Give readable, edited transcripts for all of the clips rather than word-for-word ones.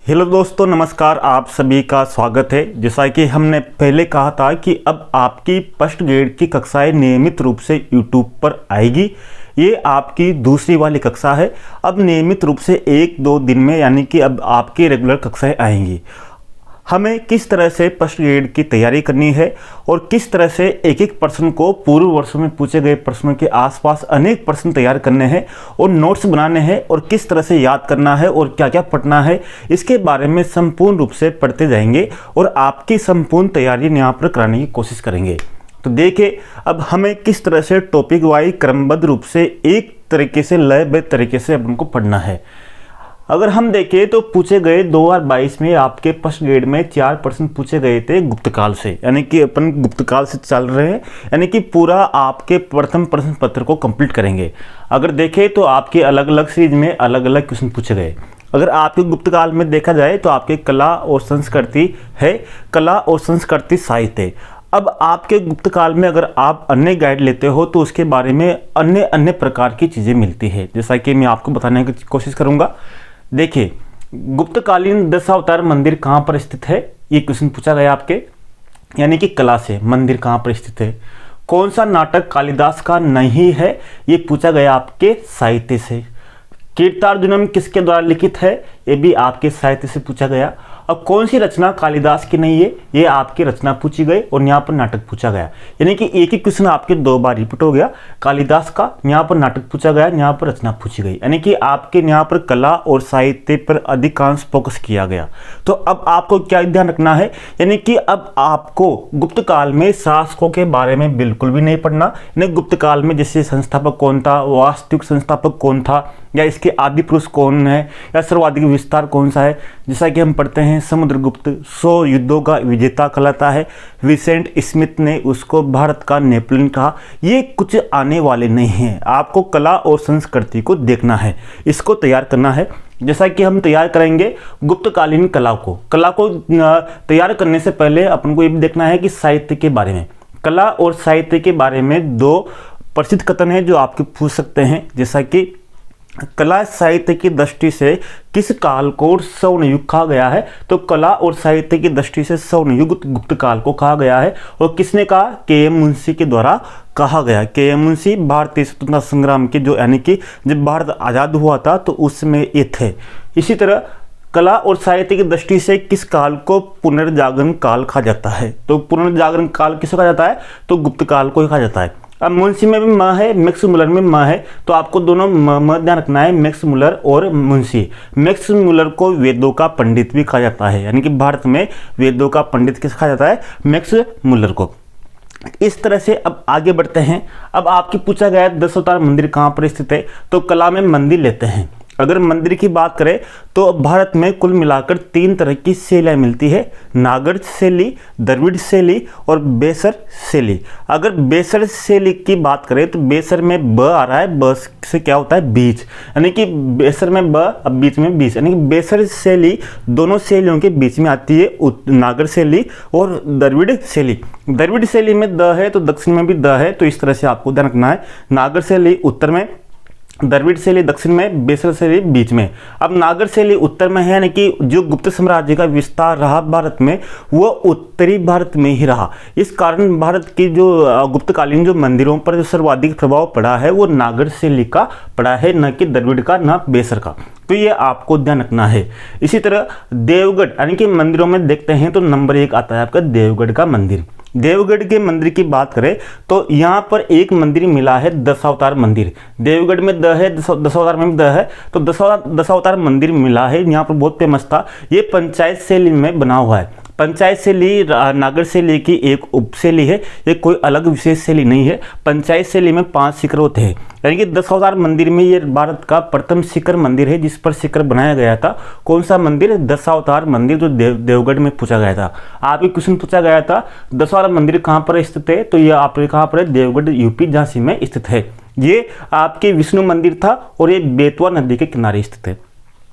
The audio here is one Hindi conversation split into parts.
हेलो दोस्तों, नमस्कार। आप सभी का स्वागत है। जैसा कि हमने पहले कहा था कि अब आपकी फर्स्ट ग्रेड की कक्षाएं नियमित रूप से यूट्यूब पर आएगी। ये आपकी दूसरी वाली कक्षा है। अब नियमित रूप से 1-2 दिन में यानी कि अब आपकी रेगुलर कक्षाएं आएंगी। हमें किस तरह से फर्स्ट ग्रेड की तैयारी करनी है और किस तरह से एक एक प्रश्न को पूर्व वर्षों में पूछे गए प्रश्नों के आसपास अनेक प्रश्न तैयार करने हैं और नोट्स बनाने हैं और किस तरह से याद करना है और क्या क्या पढ़ना है, इसके बारे में संपूर्ण रूप से पढ़ते जाएंगे और आपकी संपूर्ण तैयारी यहाँ पर कराने की कोशिश करेंगे। तो देखिए, अब हमें किस तरह से टॉपिक वाइज क्रमबद्ध रूप से एक तरीके से लयबद्ध तरीके से अपन को पढ़ना है। अगर हम देखें तो पूछे गए 2022 में आपके फर्स्ट ग्रेड में 4 प्रश्न पूछे गए थे गुप्तकाल से, यानी कि अपन गुप्तकाल से चल रहे हैं, यानी कि पूरा आपके प्रथम प्रश्न पत्र को कंप्लीट करेंगे। अगर देखें तो आपके अलग अलग सीरीज में अलग अलग क्वेश्चन पूछे गए। अगर आपके गुप्तकाल में देखा जाए तो आपके कला और संस्कृति है, कला और संस्कृति साहित्य। अब आपके गुप्तकाल में अगर आप अन्य गाइड लेते हो तो उसके बारे में अन्य अन्य प्रकार की चीज़ें मिलती है, जैसा कि मैं आपको बताने की कोशिश करूँगा। देखिए, गुप्तकालीन दशावतार मंदिर कहाँ पर स्थित है, ये क्वेश्चन पूछा गया आपके, यानी कि कला से मंदिर कहाँ पर स्थित है। कौन सा नाटक कालिदास का नहीं है, ये पूछा गया आपके साहित्य से। कीर्तार्जुनम किसके द्वारा लिखित है, ये भी आपके साहित्य से पूछा गया। अब कौन सी रचना कालिदास की नहीं है, ये आपकी रचना पूछी गई और यहाँ पर नाटक पूछा गया। यानी कि एक ही क्वेश्चन आपके 2 बार रिपीट हो गया। कालिदास का यहाँ पर नाटक पूछा गया, यहाँ पर रचना पूछी गई, यानी कि आपके यहाँ पर कला और साहित्य पर अधिकांश फोकस किया गया। तो अब आपको क्या ध्यान रखना है, यानी कि अब आपको गुप्तकाल में शासकों के बारे में बिल्कुल भी नहीं पढ़ना। यानी गुप्तकाल में जैसे संस्थापक कौन था, वास्तविक संस्थापक कौन था, या इसके आदि पुरुष कौन है, या सर्वाधिक विस्तार कौन सा है। जैसा कि हम पढ़ते हैं, समुद्रगुप्त 100 युद्धों का विजेता कहलाता है। विसेंट स्मिथ ने उसको भारत का नेपोलियन कहा। ये कुछ आने वाले नहीं हैं। आपको कला और संस्कृति को देखना है, इसको तैयार करना है। जैसा कि हम तैयार करेंगे गुप्तकालीन कला को तैयार करने से पहले अपन को ये भी देखना है कि साहित्य के बारे में, कला और साहित्य के बारे में 2 प्रसिद्ध कथन है जो आपके पूछ सकते हैं। जैसा कि कला साहित्य की दृष्टि से किस काल को स्वर्ण युग कहा गया है, तो कला और साहित्य की दृष्टि से स्वर्ण युग गुप्त काल को कहा गया है। और किसने कहा, के.एम. मुंशी के द्वारा कहा गया। के.एम. मुंशी भारतीय स्वतंत्रता संग्राम के जो, यानी कि जब भारत आज़ाद हुआ था तो उसमें ये थे। इसी तरह कला और साहित्य की दृष्टि से किस काल को पुनर्जागरण काल कहा जाता है, तो पुनर्जागरण काल किसे कहा जाता है, तो गुप्त काल को कहा जाता है। अब मुंशी में भी म है, मैक्स मुलर में म है, तो आपको दोनों म ध्यान रखना है, मैक्स मुलर और मुंशी। मैक्स मुलर को वेदों का पंडित भी कहा जाता है, यानी कि भारत में वेदों का पंडित किस कहा जाता है, मैक्स मुलर को। इस तरह से अब आगे बढ़ते हैं। अब आपकी पूछा गया दशावतार मंदिर कहाँ पर स्थित है, तो कला में मंदिर लेते हैं। अगर मंदिर की बात करें तो भारत में कुल मिलाकर 3 तरह की शैलियाँ मिलती है, नागर शैली, द्रविड़ शैली और बेसर शैली। अगर बेसर शैली की बात करें तो बेसर में ब आ रहा है, ब से क्या होता है, बीच, यानी कि बेसर में ब, अब बीच में बीच, यानी कि बेसर शैली दोनों शैलियों के बीच में आती है, नागर शैली और द्रविड़ शैली। द्रविड़ शैली में द है तो दक्षिण में भी द है, तो इस तरह से आपको ध्यान रखना है। नागर शैली उत्तर में, द्रविड़ शैली दक्षिण में, बेसर शैली बीच में। अब नागर शैली उत्तर में है, यानी कि जो गुप्त साम्राज्य का विस्तार रहा भारत में वो उत्तरी भारत में ही रहा। इस कारण भारत की जो गुप्तकालीन जो मंदिरों पर जो सर्वाधिक प्रभाव पड़ा है वो नागर शैली का पड़ा है, न कि द्रविड़ का, न बेसर का। तो ये आपको ध्यान रखना है। इसी तरह देवगढ़, यानी कि मंदिरों में देखते हैं तो नंबर 1 आता है आपका देवगढ़ का मंदिर। देवगढ़ के मंदिर की बात करें तो यहाँ पर एक मंदिर मिला है, दशावतार मंदिर। देवगढ़ में द है, दशावतार में भी द है, तो दशावतार मंदिर मिला है, यहाँ पर बहुत फेमस था। ये पंचायत शैली में बना हुआ है। पंचायत शैली नागर शैली की एक उपशैली है, ये कोई अलग विशेष शैली नहीं है। पंचायत शैली में 5 शिखर होते हैं, यानी कि दशावतार मंदिर में ये भारत का प्रथम शिखर मंदिर है जिस पर शिखर बनाया गया था। कौन सा मंदिर, दशावतार मंदिर, जो देवगढ़ में पूछा गया था। आपके क्वेश्चन पूछा गया था दशावतार मंदिर कहाँ पर स्थित है, तो ये आपके कहाँ पर है, देवगढ़ यूपी झांसी में स्थित है। ये आपके विष्णु मंदिर था और ये बेतवा नदी के किनारे स्थित है।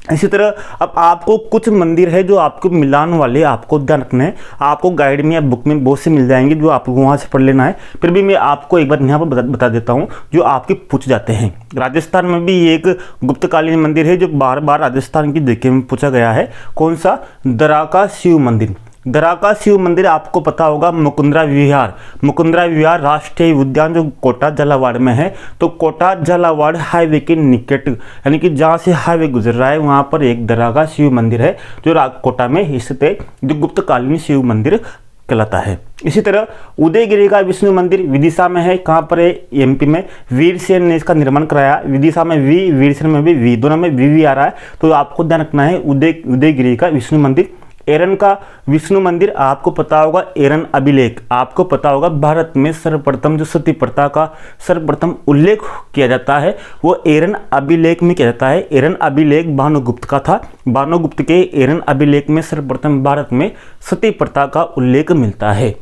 इसी तरह अब आपको कुछ मंदिर है जो आपको मिलान वाले आपको ध्यान रखना है। आपको गाइड में या बुक में बहुत से मिल जाएंगे जो आपको वहाँ से पढ़ लेना है। फिर भी मैं आपको एक बार यहाँ पर बता देता हूँ जो आपके पूछ जाते हैं। राजस्थान में भी एक गुप्तकालीन मंदिर है जो बार बार राजस्थान की जीके में पूछा गया है। कौन सा? दराका शिव मंदिर। दराका शिव मंदिर आपको पता होगा मुकुंदरा विहार। मुकुंदरा विहार राष्ट्रीय उद्यान जो कोटा झालावाड़ में है। तो कोटा झालावाड़ हाईवे के निकट, यानी कि जहाँ से हाईवे गुजर रहा है वहाँ पर एक दराका शिव मंदिर है जो कोटा में स्थित है, जो गुप्तकालीन शिव मंदिर कहलाता है। इसी तरह उदयगिरी का विष्णु मंदिर विदिशा में है। कहाँ पर है? एमपी में। वीरसेन ने इसका निर्माण कराया। विदिशा में वी, वीरसेन में भी वी, दोनों में वी आ रहा है, तो आपको ध्यान रखना है उदयगिरी का विष्णु मंदिर। एरन का विष्णु मंदिर आपको पता होगा, एरन अभिलेख आपको पता होगा, भारत में सर्वप्रथम जो सती प्रथा का सर्वप्रथम उल्लेख किया जाता है वो एरन अभिलेख में किया जाता है। एरन अभिलेख भानुगुप्त का था। भानुगुप्त के एरन अभिलेख में सर्वप्रथम भारत में सती प्रथा का उल्लेख मिलता है।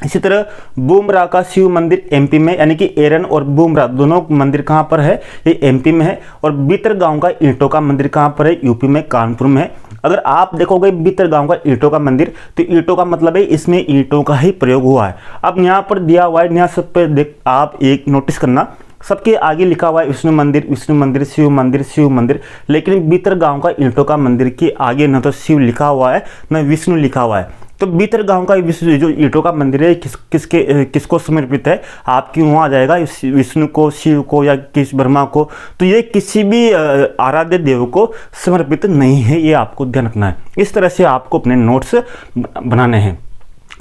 इसी तरह बूमरा का शिव मंदिर एमपी में, यानी कि एरन और बूमरा दोनों मंदिर कहाँ पर है? ये एमपी में है। और बीतरगांव का ईंटों का मंदिर कहाँ पर है? यूपी में, कानपुर में है। अगर आप देखोगे बीतरगांव का ईंटों का मंदिर, तो ईंटों का मतलब है इसमें ईंटों का ही प्रयोग हुआ है। अब यहाँ पर दिया हुआ है, यहाँ सब पे देख आप एक नोटिस करना, सबके आगे लिखा हुआ है विष्णु मंदिर, विष्णु मंदिर, शिव मंदिर, शिव मंदिर, लेकिन बीतरगांव का ईंटों का मंदिर के आगे न तो शिव लिखा हुआ है न विष्णु लिखा हुआ है। तो बीतरगांव का जो ईंटों का मंदिर है किसको समर्पित है? आपकी वहाँ आ जाएगा विष्णु को, शिव को या किस ब्रह्मा को। तो ये किसी भी आराध्य देव को समर्पित नहीं है, ये आपको ध्यान रखना है। इस तरह से आपको अपने नोट्स बनाने हैं।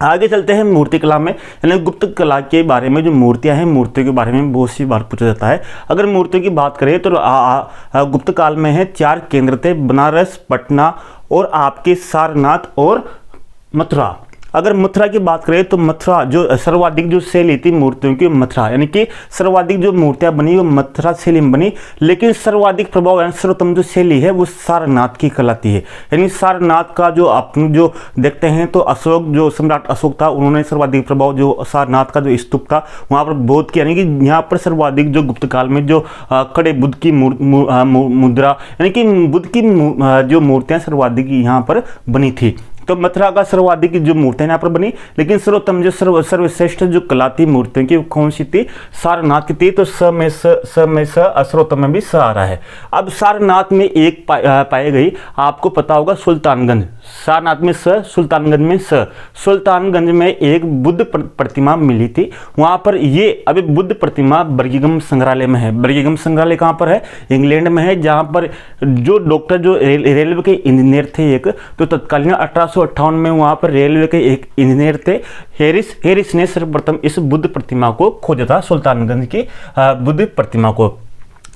आगे चलते हैं मूर्ति कला में, यानी गुप्त कला के बारे में। जो मूर्तियां हैं, मूर्तियों के बारे में बहुत सी बार पूछा जाता है। अगर मूर्तियों की बात करें तो गुप्त काल में है 4 केंद्र थे, बनारस, पटना और आपके सारनाथ और मथुरा। अगर मथुरा की बात करें तो मथुरा जो सर्वाधिक जो शैली थी मूर्तियों की, मथुरा, यानी कि सर्वाधिक जो मूर्तियां बनी वो मथुरा शैली में बनी। लेकिन सर्वाधिक प्रभाव यानी सर्वोत्तम जो शैली है वो सारनाथ की कहलाती है। यानी सारनाथ का जो अपन जो देखते हैं तो अशोक, जो सम्राट अशोक था, उन्होंने सर्वाधिक प्रभाव जो सारनाथ का जो स्तूप था वहाँ पर बौद्ध किया। यानी कि यहाँ पर सर्वाधिक जो गुप्त काल में जो खड़े बुद्ध की मुद्रा, यानी कि बुद्ध की जो मूर्तियाँ सर्वाधिक यहाँ पर बनी थी। तो मथुरा का सर्वाधिक जो मूर्तियां यहाँ पर बनी, लेकिन सर्वोत्तम जो सर्वश्रेष्ठ जो कला थी मूर्तियों की कौन सी थी? सारनाथ की थी। तो स में स, सर्वोत्तम में भी स आ रहा है। अब सारनाथ में एक पाई गई, आपको पता होगा सुल्तानगंज। सारनाथ में स, सुल्तानगंज में स। सुल्तानगंज में एक बुद्ध प्रतिमा मिली थी। वहां पर ये अभी बुद्ध प्रतिमा बर्गिंघम संग्रहालय में है। बर्गिंघम संग्रहालय कहाँ पर है? इंग्लैंड में है। जहाँ पर जो डॉक्टर जो रेलवे के इंजीनियर थे एक, तो तत्कालीन 1858 में वहां पर रेलवे के एक इंजीनियर थे हैरिस ने सर्वप्रथम इस बुद्ध प्रतिमा को खोजा था, सुल्तानगंज की बुद्ध प्रतिमा को।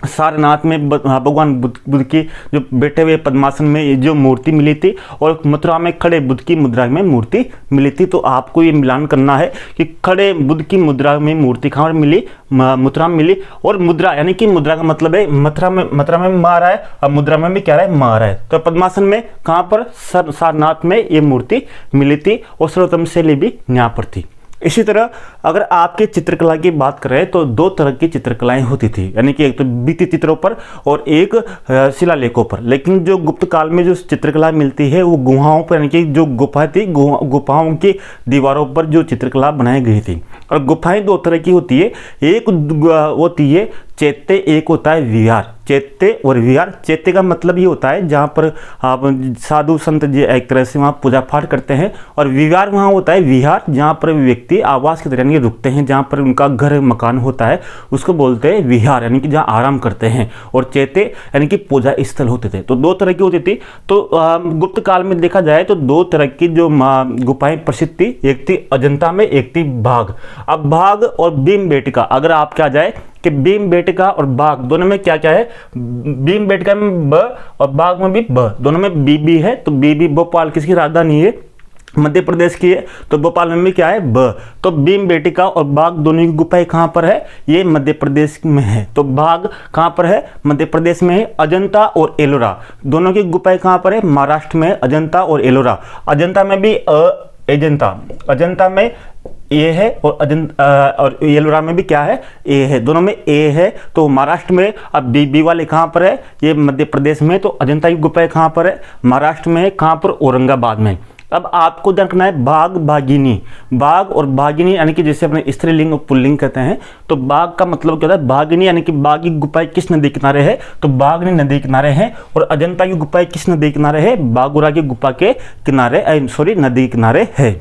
सारनाथ में भगवान बुद्ध की जो बैठे हुए पद्मासन में जो मूर्ति मिली थी, और मथुरा में खड़े बुद्ध की मुद्रा में मूर्ति मिली थी। तो आपको ये मिलान करना है कि खड़े बुद्ध की मुद्रा में मूर्ति कहाँ पर मिली? मथुरा में मिली। और मुद्रा, यानी कि मुद्रा का मतलब है मथुरा में मा रहा है और मुद्रा में भी क्या रहा है? मा रहा है। तो पद्मासन में कहाँ पर? सारनाथ में ये मूर्ति मिली थी और सर्वोत्तम शैली भी यहाँ पर थी। इसी तरह अगर आपके चित्रकला की बात करें तो 2 तरह की चित्रकलाएं होती थी, यानी कि एक तो भित्ति चित्रों पर और एक शिलालेखों पर। लेकिन जो गुप्त काल में जो चित्रकला मिलती है वो गुहाओं पर, यानी कि जो गुफा थी, गुफाओं की दीवारों पर जो चित्रकला बनाई गई थी। और गुफाएं 2 तरह की होती है, एक होती है चैत्य, एक होता है विहार। चैत्य और विहार। चैत्य का मतलब ये होता है जहाँ पर आप साधु संत जी एक तरह से वहाँ पूजा पाठ करते हैं, और विहार वहाँ होता है विहार जहाँ पर व्यक्ति आवास की तरह रुकते हैं, जहाँ पर उनका घर मकान होता है, उसको बोलते हैं विहार, यानी कि जहाँ आराम करते हैं। और चैत्य यानी कि पूजा स्थल होते थे। तो 2 तरह की होती थी। तो गुप्त काल में देखा जाए तो 2 तरह की जो गुफाएं प्रसिद्ध थी, एक थी अजंता में, एक थी बाघ। अब बाघ और भीमबेटका, अगर आप क्या जाए कि भीमबेटका और बाघ दोनों में क्या क्या है? भीमबेटका में ब और बाघ में भी ब, दोनों में बी है। तो बी भोपाल किसकी राजधानी है? मध्य प्रदेश की है। तो भोपाल में भी क्या है? ब। तो भीमबेटका और बाघ दोनों की गुफाएं कहाँ पर है? ये मध्य प्रदेश में है। तो बाघ कहाँ पर है? मध्य प्रदेश में है। अजंता और एलोरा दोनों की गुफाएं कहाँ पर है? महाराष्ट्र में। अजंता और एलोरा। अजंता में भी अजंता में ए है और और येलोरा में भी क्या है, ए है, दोनों में ए है। तो महाराष्ट्र में, अब बी वाले कहाँ पर है, ये मध्य प्रदेश में, तो अजंता की गुफाएं कहाँ पर है, महाराष्ट्र में है। कहाँ पर, औरंगाबाद में। अब आपको ध्यान रखना है बाघ भागिनी, बाघ और भागिनी यानी कि जैसे अपने स्त्रीलिंग और पुल्लिंग कहते हैं, तो बाघ का मतलब क्या होता है, भागिनी यानी कि बाघ की गुफाएं किस नदी किनारे है, तो बाघनी नदी किनारे है। और अजंता की गुफाएं किस नदी किनारे है, बाघुरा की गुफा के किनारे, नदी किनारे है।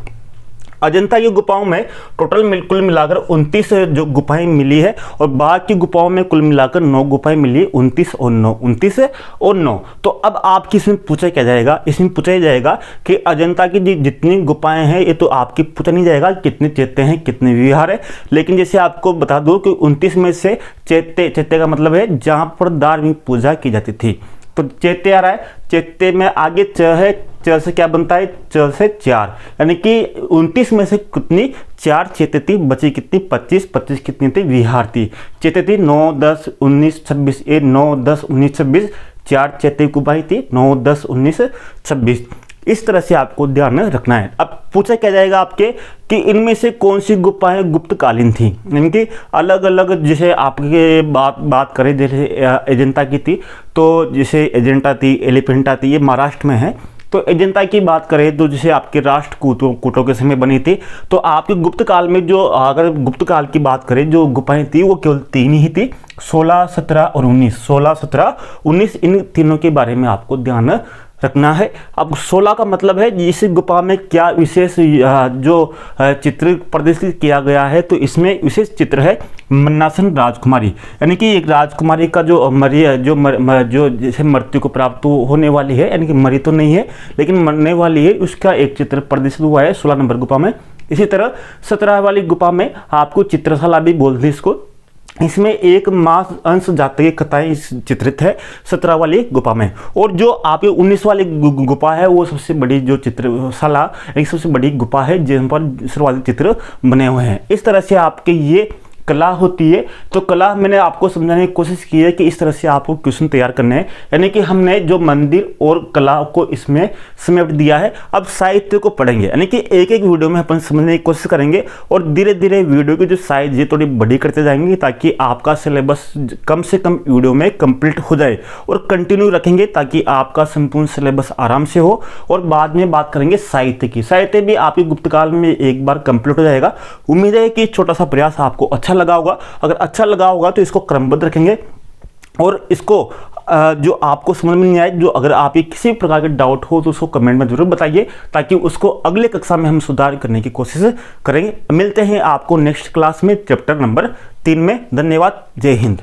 अजंता की गुफाओं में टोटल कुल मिलाकर 29 जो गुफाएं मिली है, और बाघ की गुफाओं में कुल मिलाकर 9 गुफाएं मिली, 29 और 9। तो अब आपकी इसमें पूछा क्या जाएगा, इसमें पूछा जाएगा कि अजंता की जितनी गुफाएं हैं, ये तो आपकी पूछा नहीं जाएगा कितने चैत्य हैं, कितने विहार है। लेकिन जैसे आपको बता दूं कि 29 में से चैत्य का मतलब है जहां पर धार्मिक पूजा की जाती थी, तो चैत्य आ रहा है। चैत्य में आगे च है, च से क्या बनता है, च से 4, यानी कि 29 में से कितनी, 4 चैत्य थी, बची कितनी, 25 कितनी थी, विहार थी। चैत्य थी 9, 10, 19, 26, ये 9, 10, 19, 26, 4 चैत्य गुफाएं थी, 9, 10, 19, 26। इस तरह से आपको ध्यान में रखना है। अब पूछा क्या जाएगा आपके कि इनमें से कौन सी गुफाएं गुप्तकालीन थी, यानी कि अलग अलग, जैसे आपके बात करें, जैसे अजंता की थी, तो जैसे अजंता थी, एलिफेंटा थी, ये महाराष्ट्र में है। तो अजंता की बात करें तो जैसे आपके राष्ट्रकूटों के समय बनी थी, तो आपके गुप्त काल में जो, अगर गुप्त काल की बात करें, जो गुफाएं थी वो केवल 3 ही थी, 16, 17 और 19। 16, 17, 19, इन तीनों के बारे में आपको ध्यान रखना है। अब 16 का मतलब है इस गुफा में क्या विशेष जो चित्र प्रदर्शित किया गया है, तो इसमें विशेष चित्र है मन्नासन राजकुमारी, यानी कि एक राजकुमारी का जो जैसे मृत्यु को प्राप्त होने वाली है, यानी कि मरी तो नहीं है लेकिन मरने वाली है, उसका एक चित्र प्रदर्शित हुआ है 16 नंबर गुफा में। इसी तरह 17 वाली गुफा में आपको चित्रशाला भी बोलते हैं इसको, इसमें एक मास अंश जातीय कथाएं चित्रित है 17 वाली गुफा में। और जो आपके 19 वाली गुफा है, वो सबसे बड़ी जो चित्रशाला, एक सबसे बड़ी गुफा है जिन पर सर्वाधिक चित्र बने हुए हैं। इस तरह से आपके ये कला होती है। तो कला मैंने आपको समझाने की कोशिश की है कि इस तरह से आपको क्वेश्चन तैयार करने हैं, यानी कि हमने जो मंदिर और कला को इसमें समेट दिया है। अब साहित्य को पढ़ेंगे, यानी कि एक एक वीडियो में अपन समझने की कोशिश करेंगे, और धीरे धीरे वीडियो की जो साइज है थोड़ी बड़ी करते जाएंगे, ताकि आपका सिलेबस कम से कम वीडियो में कंप्लीट हो जाए, और कंटिन्यू रखेंगे ताकि आपका संपूर्ण सिलेबस आराम से हो। और बाद में बात करेंगे साहित्य की, साहित्य भी आपके गुप्तकाल में एक बार कंप्लीट हो जाएगा। उम्मीद है कि छोटा सा प्रयास आपको अच्छा लगा होगा। अगर अच्छा लगा होगा तो इसको क्रमबद्ध रखेंगे, और इसको जो आपको समझ में नहीं आए, जो अगर आप किसी प्रकार के डाउट हो तो उसको कमेंट में जरूर बताइए, ताकि उसको अगले कक्षा में हम सुधार करने की कोशिश करेंगे। मिलते हैं आपको नेक्स्ट क्लास में चैप्टर नंबर 3 में। धन्यवाद। जय हिंद।